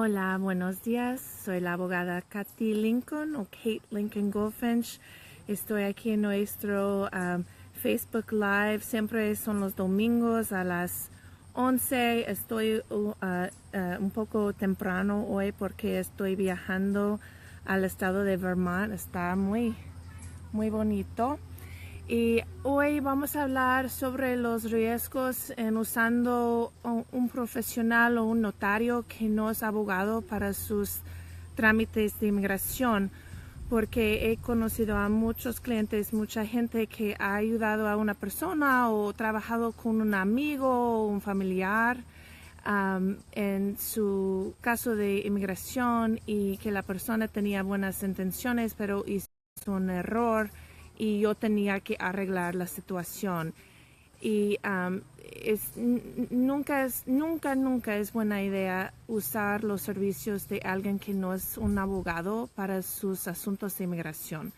Hola, buenos días. Soy la abogada Kathy Lincoln o Kate Lincoln Goldfinch. Estoy aquí en nuestro Facebook Live. Siempre son los domingos a las 11. Estoy un poco temprano hoy porque estoy viajando al estado de Vermont. Está muy bonito. Y hoy vamos a hablar sobre los riesgos en usando un profesional o un notario que no es abogado para sus trámites de inmigración, porque he conocido a muchos clientes, mucha gente que ha ayudado a una persona o trabajado con un amigo o un familiar en su caso de inmigración y que la persona tenía buenas intenciones, pero hizo un error y yo tenía que arreglar la situación. Y nunca es buena idea usar los servicios de alguien que no es un abogado para sus asuntos de inmigración.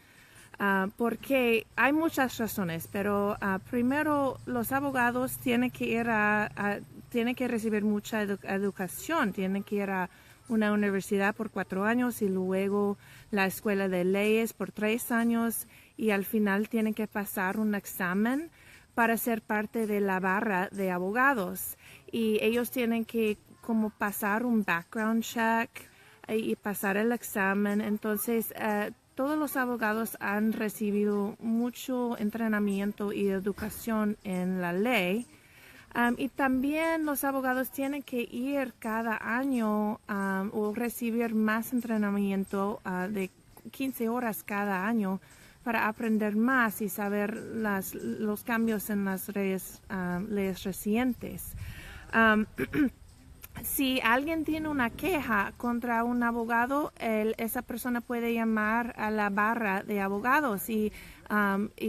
Porque hay muchas razones, pero primero los abogados tienen que tienen que recibir mucha educación, tienen que ir a una universidad por 4 años y luego la escuela de leyes por 3 años y al final tienen que pasar un examen para ser parte de la barra de abogados y ellos tienen que como pasar un background check y pasar el examen. Entonces todos los abogados han recibido mucho entrenamiento y educación en la ley. Y también los abogados tienen que ir cada año o recibir más entrenamiento de 15 horas cada año para aprender más y saber los cambios en las leyes recientes. Si alguien tiene una queja contra un abogado, esa persona puede llamar a la barra de abogados y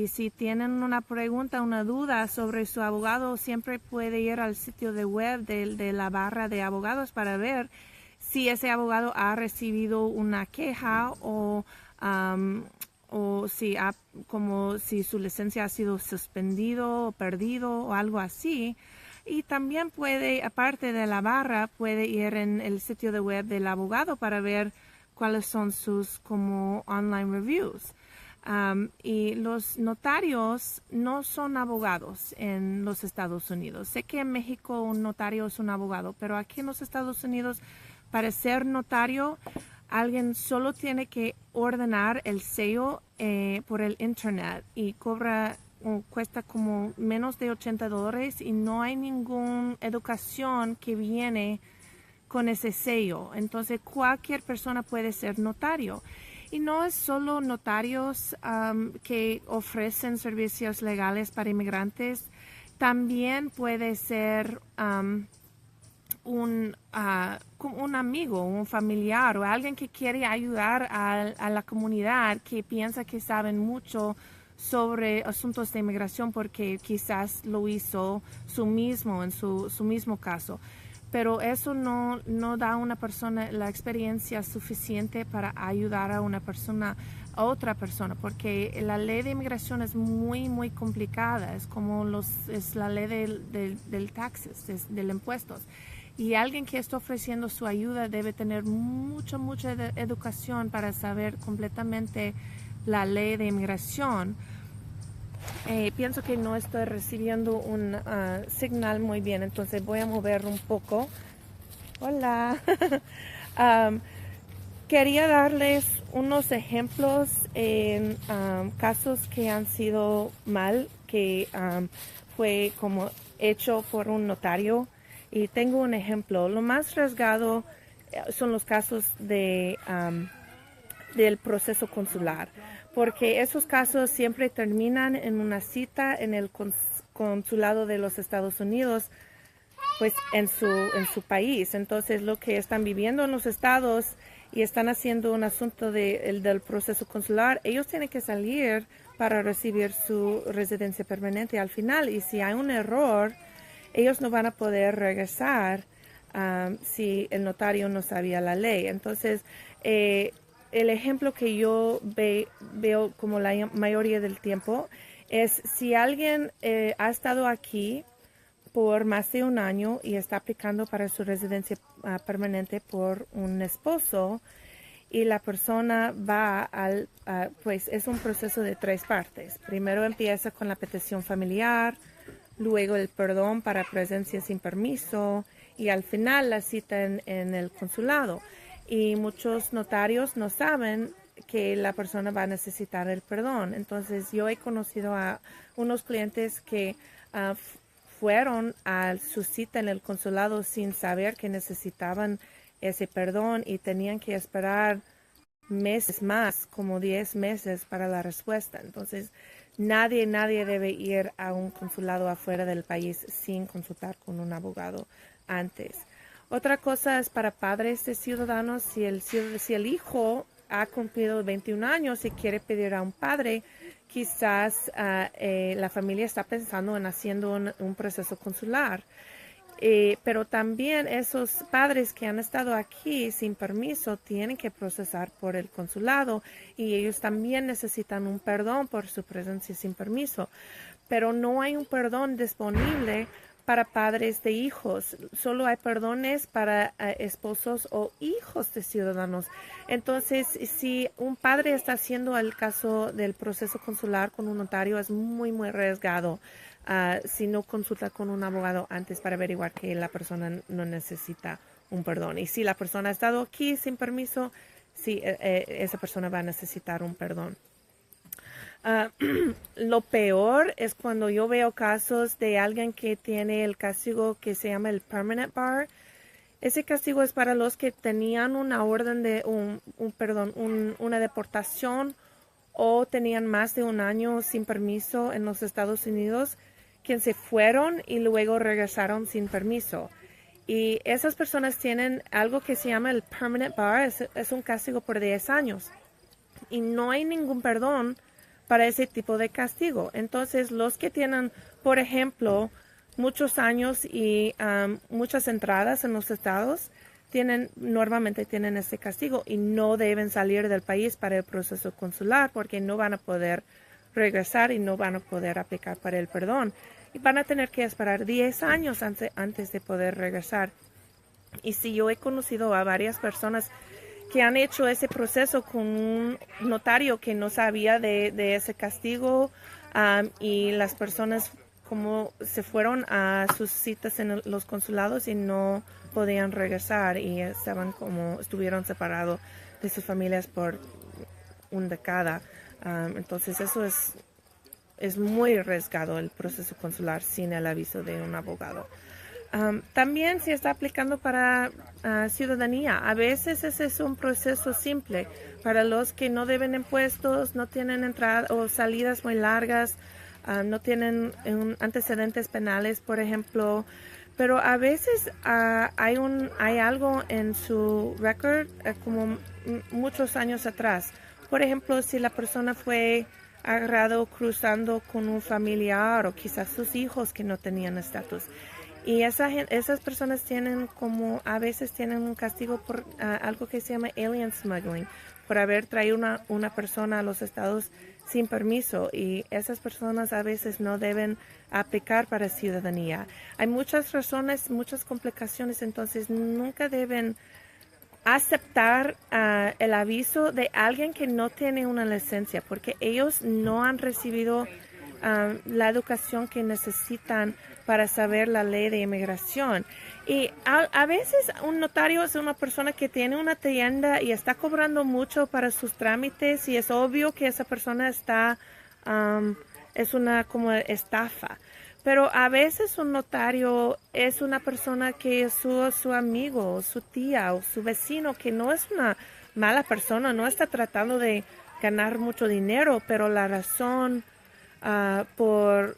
si tienen una pregunta, una duda sobre su abogado, siempre puede ir al sitio de web de la barra de abogados para ver si ese abogado ha recibido una queja o como si su licencia ha sido suspendido o perdido o algo así. Y también puede, aparte de la barra, puede ir en el sitio de web del abogado para ver cuáles son sus como online reviews. Y los notarios no son abogados en los Estados Unidos. Sé que en México un notario es un abogado, pero aquí en los Estados Unidos, para ser notario, alguien solo tiene que ordenar el sello por el internet y cuesta como menos de $80 y no hay ninguna educación que viene con ese sello. Entonces cualquier persona puede ser notario. Y no es solo notarios que ofrecen servicios legales para inmigrantes, también puede ser un amigo, un familiar o alguien que quiere ayudar a la comunidad que piensa que saben mucho sobre asuntos de inmigración porque quizás lo hizo en su mismo caso. Pero eso no da a una persona la experiencia suficiente para ayudar a otra persona, porque la ley de inmigración es muy complicada, es como es la ley del taxes, del impuestos. Y alguien que está ofreciendo su ayuda debe tener mucha educación para saber completamente la ley de inmigración. Pienso que no estoy recibiendo un señal muy bien, entonces voy a mover un poco. Hola. Quería darles unos ejemplos en casos que han sido mal, que fue como hecho por un notario. Y tengo un ejemplo. Lo más arriesgado son los casos del proceso consular, porque esos casos siempre terminan en una cita en el consulado de los Estados Unidos, pues en su país. Entonces lo que están viviendo en los estados y están haciendo un asunto del proceso consular, ellos tienen que salir para recibir su residencia permanente al final, y si hay un error, ellos no van a poder regresar si el notario no sabía la ley. Entonces, el ejemplo que yo veo como la mayoría del tiempo es si alguien ha estado aquí por más de un año y está aplicando para su residencia permanente por un esposo, y la persona va pues es un proceso de 3 partes. Primero empieza con la petición familiar, luego el perdón para presencia sin permiso y al final la cita en el consulado. Y muchos notarios no saben que la persona va a necesitar el perdón. Entonces yo he conocido a unos clientes que fueron a su cita en el consulado sin saber que necesitaban ese perdón y tenían que esperar meses más, como 10 meses para la respuesta. Entonces, nadie debe ir a un consulado afuera del país sin consultar con un abogado antes. Otra cosa es para padres de ciudadanos, si el hijo ha cumplido 21 años y quiere pedir a un padre, quizás la familia está pensando en haciendo un proceso consular. Pero también esos padres que han estado aquí sin permiso tienen que procesar por el consulado y ellos también necesitan un perdón por su presencia sin permiso. Pero no hay un perdón disponible para padres de hijos. Solo hay perdones para esposos o hijos de ciudadanos. Entonces, si un padre está haciendo el caso del proceso consular con un notario, es muy arriesgado. Si no consulta con un abogado antes para averiguar que la persona no necesita un perdón. Y si la persona ha estado aquí sin permiso, sí, esa persona va a necesitar un perdón. Lo peor es cuando yo veo casos de alguien que tiene el castigo que se llama el permanent bar. Ese castigo es para los que tenían una orden de una deportación o tenían más de un año sin permiso en los Estados Unidos, quienes se fueron y luego regresaron sin permiso. Y esas personas tienen algo que se llama el permanent bar, es un castigo por 10 años. Y no hay ningún perdón para ese tipo de castigo. Entonces, los que tienen, por ejemplo, muchos años y muchas entradas en los estados, normalmente tienen este castigo y no deben salir del país para el proceso consular porque no van a poder regresar y no van a poder aplicar para el perdón. Y van a tener que esperar 10 años antes de poder regresar. Y si yo he conocido a varias personas que han hecho ese proceso con un notario que no sabía de ese castigo y las personas como se fueron a sus citas en los consulados y no podían regresar y estuvieron separados de sus familias por una década. Entonces eso es muy arriesgado el proceso consular sin el aviso de un abogado. También se está aplicando para ciudadanía. A veces ese es un proceso simple para los que no deben impuestos, no tienen entradas o salidas muy largas, no tienen antecedentes penales, por ejemplo. Pero a veces hay algo en su record como muchos años atrás. Por ejemplo, si la persona fue agarrado cruzando con un familiar o quizás sus hijos que no tenían estatus. Y esas personas a veces tienen un castigo por algo que se llama alien smuggling, por haber traído una persona a los estados sin permiso, y esas personas a veces no deben aplicar para ciudadanía. Hay muchas razones, muchas complicaciones, entonces nunca deben aceptar el aviso de alguien que no tiene una licencia, porque ellos no han recibido la educación que necesitan para saber la ley de inmigración. Y a veces un notario es una persona que tiene una tienda y está cobrando mucho para sus trámites y es obvio que esa persona es una como estafa. Pero a veces un notario es una persona que es su amigo, su tía o su vecino, que no es una mala persona, no está tratando de ganar mucho dinero, pero la razón por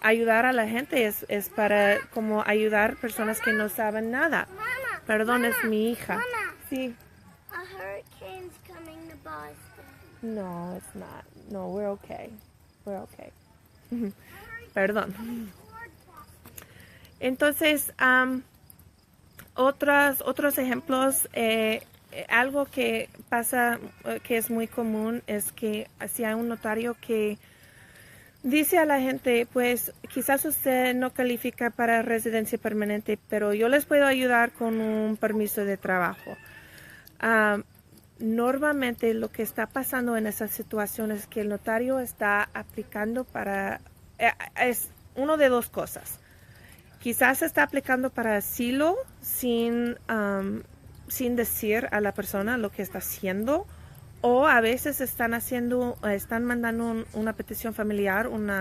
ayudar a la gente es para como ayudar personas que no saben nada. Mama, Perdón, Mama, es mi hija. Mama. Sí. A hurricane's coming to Boston. No, it's not. No, we're okay. We're okay. Perdón. Entonces, otros ejemplos, algo que pasa, que es muy común, es que si hay un notario que Dice a la gente, pues quizás usted no califica para residencia permanente, pero yo les puedo ayudar con un permiso de trabajo. Normalmente lo que está pasando en esas situaciones es que el notario está aplicando para, es uno de dos cosas. Quizás está aplicando para asilo sin decir a la persona lo que está haciendo, o a veces están mandando una petición familiar, un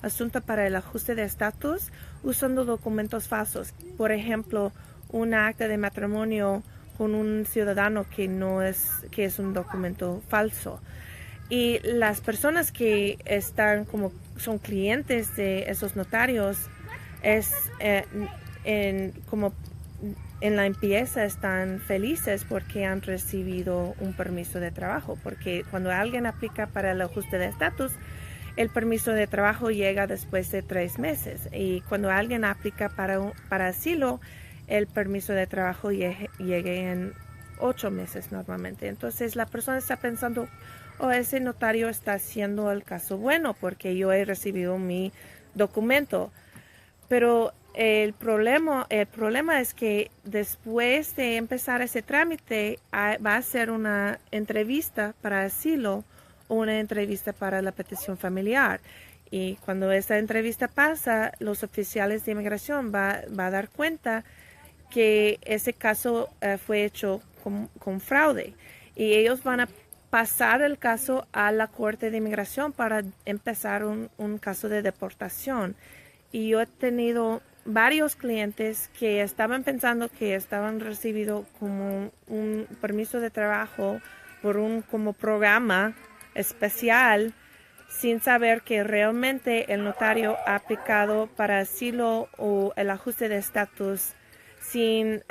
asunto para el ajuste de estatus usando documentos falsos. Por ejemplo, un acta de matrimonio con un ciudadano que es un documento falso. Y las personas que son clientes de esos notarios como en la empresa están felices porque han recibido un permiso de trabajo, porque cuando alguien aplica para el ajuste de estatus, el permiso de trabajo llega después de 3 meses, y cuando alguien aplica para asilo, el permiso de trabajo llegue en 8 meses normalmente. Entonces la persona está pensando, ese notario está haciendo el caso bueno porque yo he recibido mi documento. Pero el problema es que después de empezar ese trámite va a ser una entrevista para asilo o una entrevista para la petición familiar. Y cuando esa entrevista pasa, los oficiales de inmigración va a dar cuenta que ese caso fue hecho con fraude. Y ellos van a pasar el caso a la Corte de Inmigración para empezar un caso de deportación. Y yo he tenido varios clientes que estaban pensando que estaban recibido como un permiso de trabajo por como programa especial, sin saber que realmente el notario ha aplicado para asilo o el ajuste de estatus sin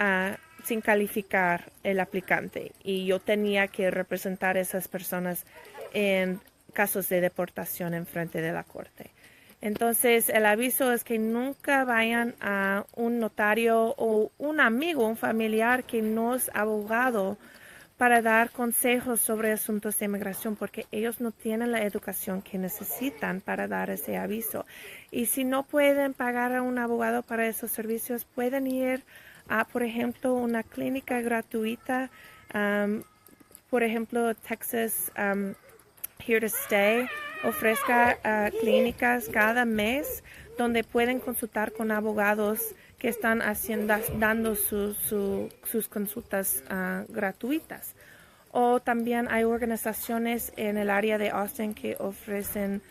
calificar el aplicante. Y yo tenía que representar a esas personas en casos de deportación en frente de la corte. Entonces, el aviso es que nunca vayan a un notario o un amigo, un familiar que no es abogado para dar consejos sobre asuntos de inmigración, porque ellos no tienen la educación que necesitan para dar ese aviso. Y si no pueden pagar a un abogado para esos servicios, pueden ir a, por ejemplo, una clínica gratuita, por ejemplo, Texas Here to Stay ofrezca clínicas cada mes donde pueden consultar con abogados que están dando sus consultas gratuitas. O también hay organizaciones en el área de Austin que ofrecen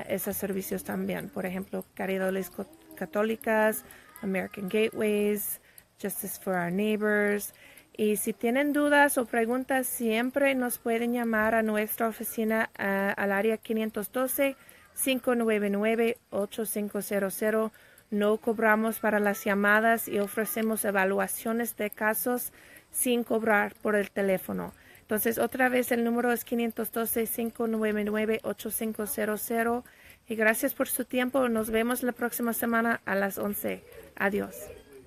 esos servicios también. Por ejemplo, Caridades Católicas, American Gateways, Justice for Our Neighbors. Y si tienen dudas o preguntas, siempre nos pueden llamar a nuestra oficina al área 512-599-8500. No cobramos para las llamadas y ofrecemos evaluaciones de casos sin cobrar por el teléfono. Entonces, otra vez el número es 512-599-8500. Y gracias por su tiempo. Nos vemos la próxima semana a las 11. Adiós.